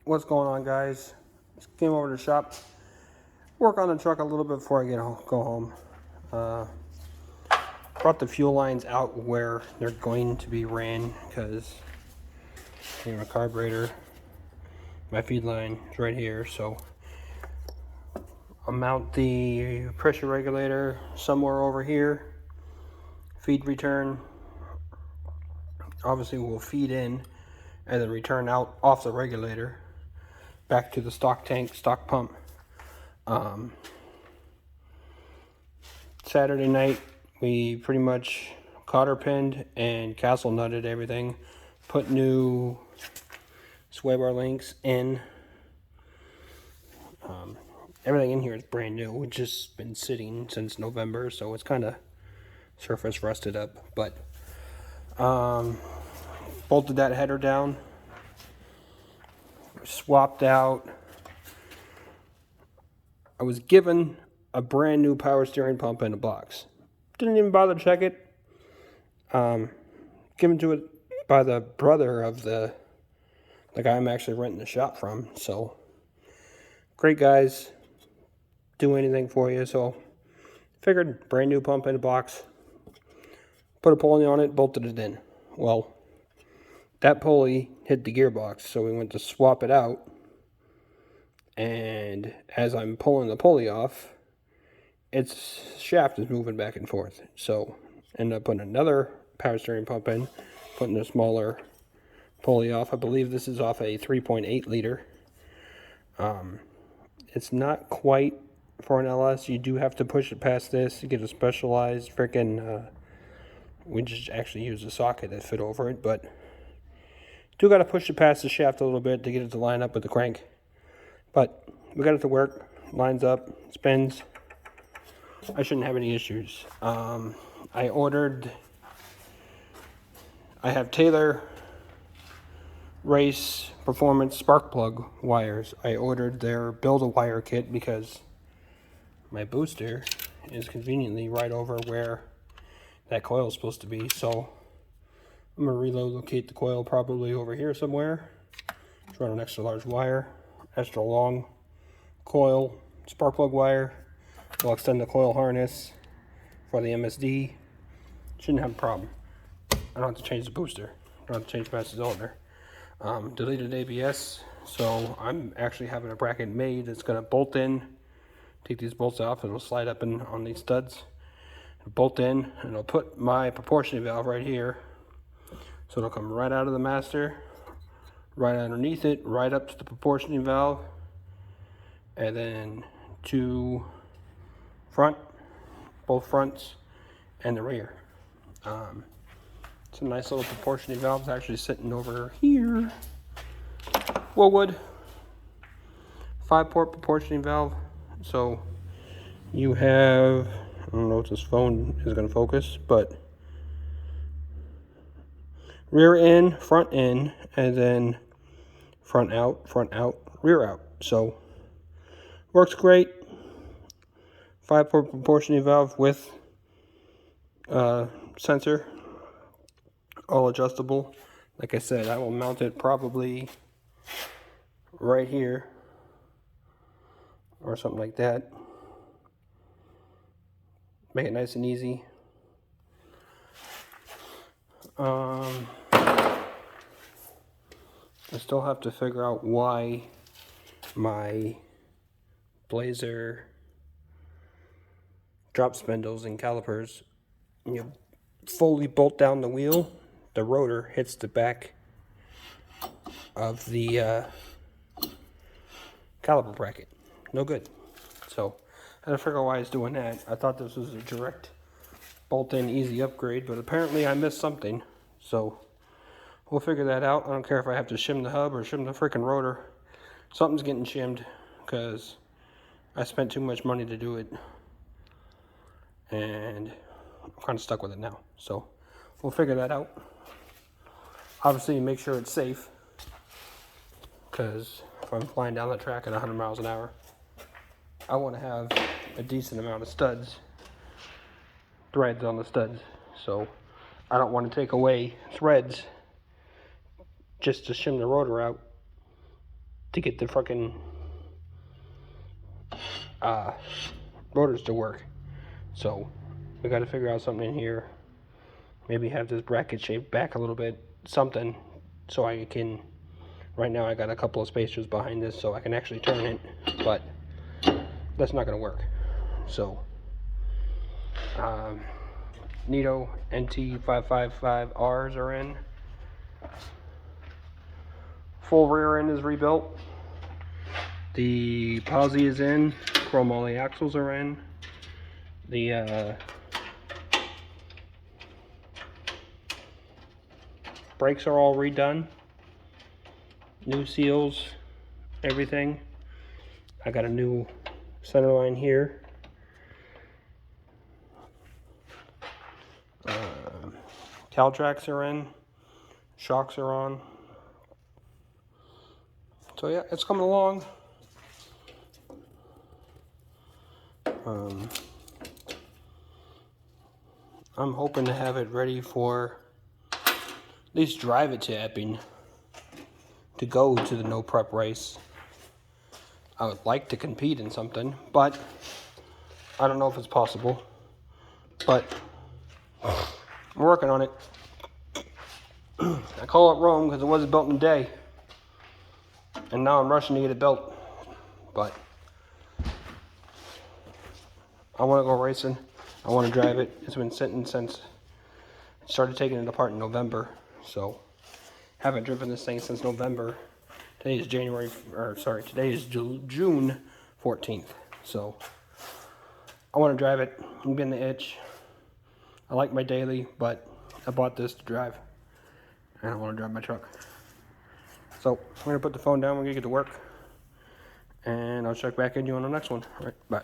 What's going on, guys? Just came over to the shop, work on the truck a little bit before I go home. Brought the fuel lines out where they're going to be ran because my carburetor, my feed line is right here. So I'll mount the pressure regulator somewhere over here. Feed return obviously will feed in and then return out off the regulator back to the stock tank, stock pump. Saturday night we pretty much cotter pinned and castle nutted everything, put new sway bar links in. Everything in here is brand new. It's just been sitting since November, so it's kind of surface rusted up, but bolted that header down, swapped out. I was given a brand new power steering pump in a box. Didn't even bother to check it. Given to it by the brother of the guy I'm actually renting the shop from. So great guys, do anything for you. So figured brand new pump in a box. Put a pulley on it, bolted it in. Well, that pulley hit the gearbox, so we went to swap it out. And as I'm pulling the pulley off, its shaft is moving back and forth. So ended up putting another power steering pump in, putting a smaller pulley off. I believe this is off a 3.8 liter. It's not quite for an LS. You do have to push it past this to get a specialized freaking. We just actually use a socket that fit over it, but do got to push it past the shaft a little bit to get it to line up with the crank. But we got it to work. Lines up, spins. I shouldn't have any issues. I have Taylor Race Performance spark plug wires. I ordered their build-a-wire kit because my booster is conveniently right over where that coil is supposed to be. So I'm going to relocate the coil probably over here somewhere. Just run an extra large wire, extra long coil, spark plug wire. We'll extend the coil harness for the MSD. Shouldn't have a problem. I don't have to change the booster. I don't have to change master cylinder. Deleted ABS, so I'm actually having a bracket made that's going to bolt in. Take these bolts off, it'll slide up in on these studs. It'll bolt in, and I'll put my proportioning valve right here. So it'll come right out of the master, right underneath it, right up to the proportioning valve, and then to front, both fronts, and the rear. It's a nice little proportioning valve. It's actually sitting over here. Wood 5-port proportioning valve. So you have, I don't know if this phone is going to focus, but rear in, and then front out, rear out. So works great. 5-port proportioning valve with sensor, all adjustable. Like I said, I will mount it probably right here or something like that. Make it nice and easy. I still have to figure out why my Blazer drop spindles and calipers, you fully bolt down the wheel, the rotor hits the back of the caliper bracket. No good. So I had to figure out why it's doing that. I thought this was a direct bolt-in easy upgrade, but apparently I missed something. So we'll figure that out. I don't care if I have to shim the hub or shim the freaking rotor. Something's getting shimmed because I spent too much money to do it. And I'm kind of stuck with it now. So we'll figure that out. Obviously make sure it's safe, because if I'm flying down the track at 100 miles an hour, I want to have a decent amount of threads on the studs. So I don't want to take away threads just to shim the rotor out to get the fucking rotors to work. So we got to figure out something in here. Maybe have this bracket shaped back a little bit, something, so I can. Right now I got a couple of spacers behind this, so I can actually turn it, but that's not going to work. So Nito NT555Rs are in. Full rear end is rebuilt. The posi is in. Chrome ollie axles are in. The brakes are all redone. New seals, everything. I got a new center line here. Cal tracks are in. Shocks are on. So yeah, it's coming along. I'm hoping to have it ready for at least drive it to Epping to go to the no prep race. I would like to compete in something, but I don't know if it's possible. But I'm working on it. I call it Rome because it wasn't built in a day, and now I'm rushing to get it built. But I want to go racing. I want to drive it. It's been sitting since I started taking it apart in November, so haven't driven this thing since November. Today is today is June 14th. So I want to drive it. I'm getting the itch. I like my daily, but I bought this to drive, and I want to drive my truck. So I'm gonna put the phone down. We're gonna get to work, and I'll check back in you on the next one. All right, bye.